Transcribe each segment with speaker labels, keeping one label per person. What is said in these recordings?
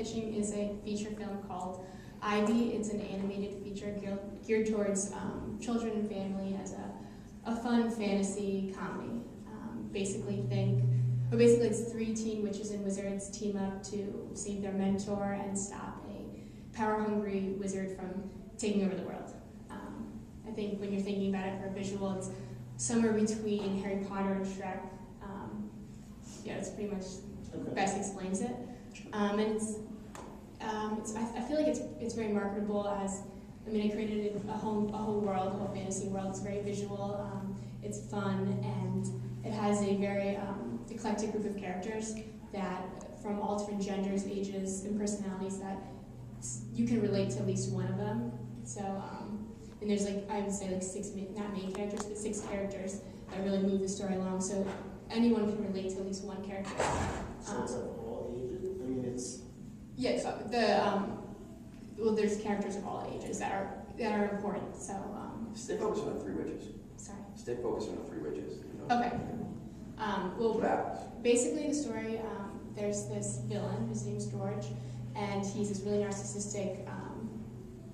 Speaker 1: pitching is a feature film called Ivy. It's an animated feature geared towards children and family as a fun fantasy comedy. Basically it's 3 teen witches and wizards team up to save their mentor and stop a power-hungry wizard from taking over the world. I think when you're thinking about it for a visual, it's somewhere between Harry Potter and Shrek. It's pretty much best explains it. And I feel like it's very marketable as, I created a whole world, a whole fantasy world. It's very visual, it's fun, and it has a very eclectic group of characters that from all different genders, ages, and personalities that you can relate to at least one of them. So, and there's I would say 6, not main characters, but 6 characters that really move the story along. So anyone can relate to at least one character.
Speaker 2: So it's of all ages? It's...
Speaker 1: Yeah, so there's characters of all ages that are important. So
Speaker 3: stay focused on the 3 witches.
Speaker 1: Sorry.
Speaker 3: Stay focused on the 3 witches.
Speaker 1: Okay.
Speaker 3: What happens?
Speaker 1: Basically the story, there's this villain, his name's George, and he's this really narcissistic,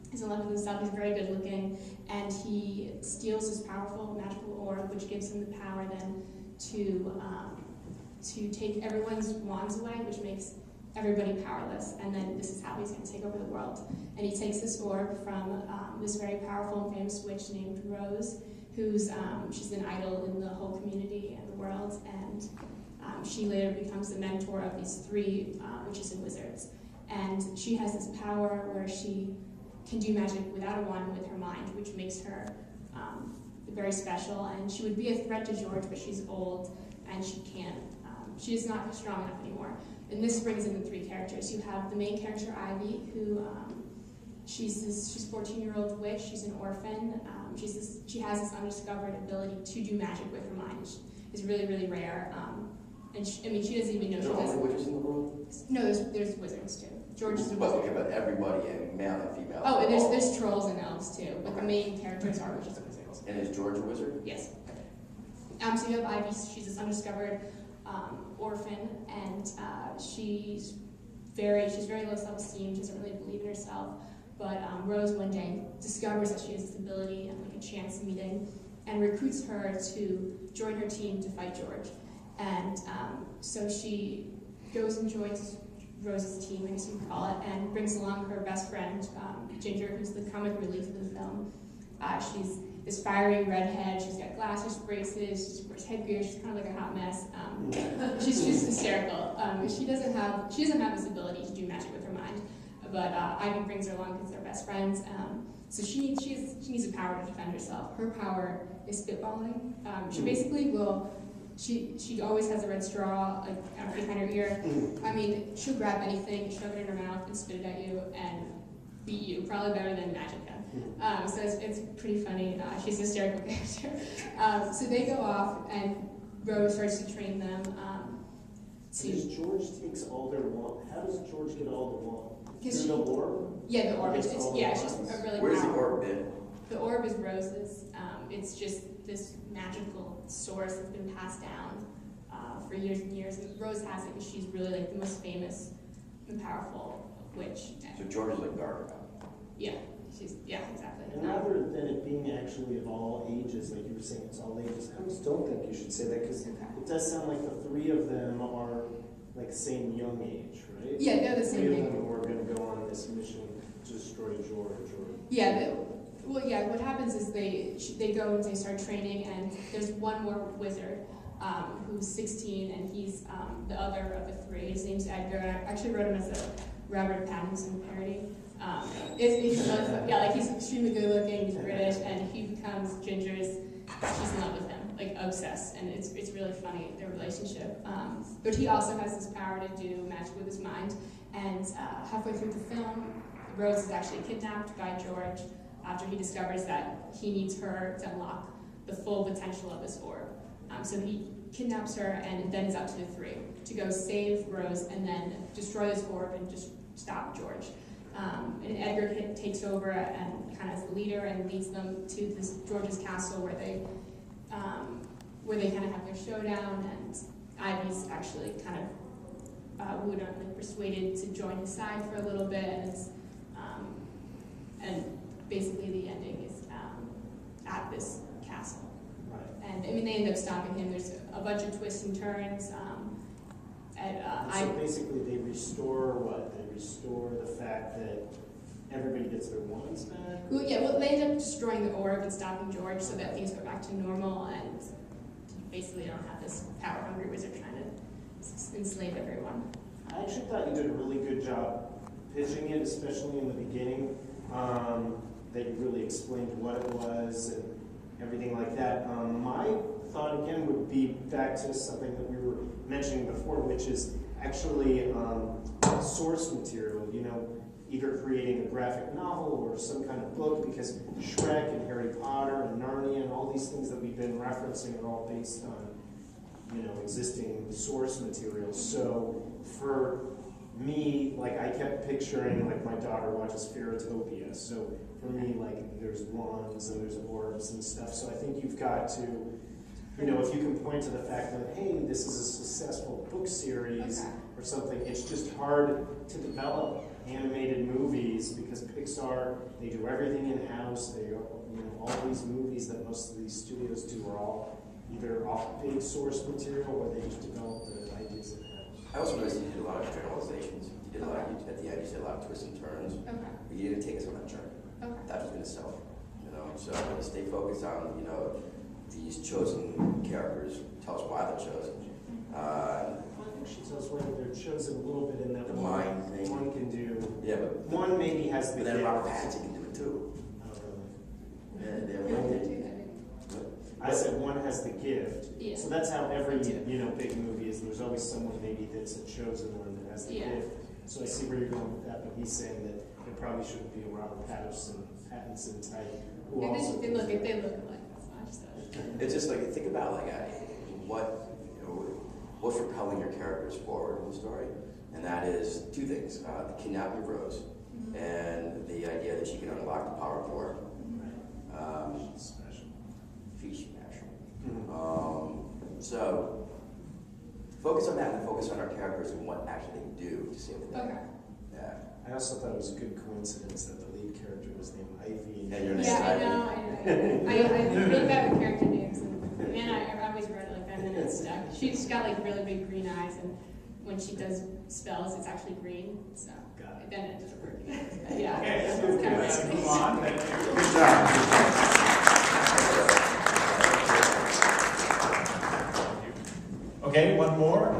Speaker 1: he's in love with himself, he's very good looking, and he steals this powerful magical orb, which gives him the power then to take everyone's wands away, which makes everybody powerless, and then this is how he's going to take over the world. And he takes this orb from this very powerful and famous witch named Rose, who's she's an idol in the whole community and the world, and she later becomes the mentor of these 3 witches and wizards. And she has this power where she can do magic without a wand, with her mind, which makes her very special. And she would be a threat to George, but she's old and she is not strong enough anymore. And this brings in the 3 characters. You have the main character, Ivy, who she's 14-year-old witch. She's an orphan. She has this undiscovered ability to do magic with her mind. It's really, really rare. And she doesn't even know she does.
Speaker 3: Are there only witches in the world?
Speaker 1: No, there's wizards too. George is a
Speaker 3: Well,
Speaker 1: wizard.
Speaker 3: okay, but everybody, and male and female.
Speaker 1: Oh, and there's trolls and elves too, but the main characters are witches and wizards.
Speaker 3: And is George a wizard?
Speaker 1: Yes. So you have Ivy. She's this undiscovered orphan, and she's very low self-esteem. She doesn't really believe in herself. But Rose one day discovers that she has this ability and a chance meeting, and recruits her to join her team to fight George. And so she goes and joins Rose's team, I guess you could call it, and brings along her best friend, Ginger, who's the comic relief of the film. She's this fiery redhead. She's got glasses, braces, she wears headgear. She's kind of like a hot mess. She's just hysterical. She doesn't have this ability to do magic with her mind, but Ivy brings her along because they're best friends. So she needs a power to defend herself. Her power is spitballing. She basically will. She always has a red straw behind her ear. She'll grab anything, shove it in her mouth, and spit it at you, and beat you, probably better than magic can. So it's pretty funny. She's a hysterical character. So they go off, and Rose starts to train them.
Speaker 2: Because George takes all their wand. How does George get all the wand?
Speaker 1: Through
Speaker 2: the orb?
Speaker 1: Yeah, the orb. It's just a really.
Speaker 3: Where's the orb been?
Speaker 1: The orb is Rose's. It's just this magical source that's been passed down for years and years. And Rose has it because she's really the most famous and powerful witch.
Speaker 3: So George is like Garfield.
Speaker 1: Yeah, exactly.
Speaker 2: And rather than it being actually of all ages, like you were saying, it's all ages, I just don't think you should say that, because it does sound like the 3 of them are same young age, right?
Speaker 1: Yeah, they're the same
Speaker 2: 3
Speaker 1: thing.
Speaker 2: of them who are going to go on this mission to destroy George.
Speaker 1: What happens is they go and they start training, and there's one more wizard who's 16, and he's the other of the 3. His name's Edgar. I actually wrote him as a Robert Pattinson parody. He's extremely good looking, he's British, and he becomes Ginger's. She's in love with him, obsessed, and it's really funny, their relationship. But he also has this power to do magic with his mind, and halfway through the film, Rose is actually kidnapped by George after he discovers that he needs her to unlock the full potential of this orb. So he kidnaps her and then is out to the 3 to go save Rose and then destroy this orb and just stop George. And Edgar takes over and kind of as the leader and leads them to this George's castle where they kind of have their showdown, and Ivy's actually kind of Wood are like persuaded to join his side for a little bit, and it's and basically the ending is at this castle.
Speaker 2: Right.
Speaker 1: And I mean, they end up stopping him. There's a bunch of twists and turns.
Speaker 2: So basically, they restore what? They restore the fact that everybody gets their wands back?
Speaker 1: Well, yeah, well, they end up destroying the orb and stopping George so that things go back to normal, and basically don't have this power-hungry wizard trying to enslave everyone.
Speaker 2: I actually thought you did a really good job pitching it, especially in the beginning, that you really explained what it was and everything like that. My thought, again, would be back to something that we were mentioning before, which is actually source material, you know, either creating a graphic novel or some kind of book, because Shrek and Harry Potter and Narnia and all these things that we've been referencing are all based on, you know, existing source material. So for me, like, I kept picturing, like, my daughter watches Fairytopia, so for me, like, there's wands and there's orbs and stuff, so I think you've got to, you know, if you can point to the fact that, hey, this is a successful book series or something, it's just hard to develop animated movies because Pixar, they do everything in-house. They, you know, all these movies that most of these studios do are all either off big source material or they just develop the ideas in-house.
Speaker 3: I also noticed you did a lot of generalizations. You did a lot, at the end you said a lot of twists and turns.
Speaker 1: Okay.
Speaker 3: But you didn't take us on that journey.
Speaker 1: Okay.
Speaker 3: That was in itself. You know, so stay focused on, you know, these chosen characters. Tell us why they're chosen.
Speaker 2: I think she tells whether they're chosen a little bit in that
Speaker 3: The
Speaker 2: one,
Speaker 3: mind thing.
Speaker 2: one can do.
Speaker 3: Yeah, but
Speaker 2: One maybe has the
Speaker 3: but then
Speaker 2: gift.
Speaker 3: Robert Pattinson can do it too.
Speaker 2: Oh, really?
Speaker 3: Yeah,
Speaker 2: I said one has the gift.
Speaker 1: Yeah.
Speaker 2: So that's how every, you know, big movie is. There's always someone maybe that's a chosen one that has the gift. So I see where you're going with that, but he's saying that it probably shouldn't be a Robert Pattinson type. Who also
Speaker 1: They look alike. That's not just that.
Speaker 3: It's just like, think about like what's propelling your characters forward in the story, and that is two things: the kidnapping of Rose, and the idea that she can unlock the power of four.
Speaker 2: special.
Speaker 3: She's special. So focus on that, and focus on our characters and what actually they do to save the day.
Speaker 1: Okay.
Speaker 3: Yeah.
Speaker 2: I also thought it was a good coincidence that the lead character was named Ivy.
Speaker 3: And your name's
Speaker 1: Yeah, I
Speaker 3: Ivy.
Speaker 1: know. I'm really bad with character names, and man, I always read it like that, and then it's stuck. She's got like really big green eyes, and when she does spells, it's actually green. So
Speaker 2: Got it.
Speaker 1: then it doesn't work. Yeah.
Speaker 4: Okay,
Speaker 1: It's
Speaker 4: so
Speaker 1: kind of
Speaker 4: let's
Speaker 1: right.
Speaker 4: move on. Thank you.
Speaker 3: Good job.
Speaker 4: Okay, one more.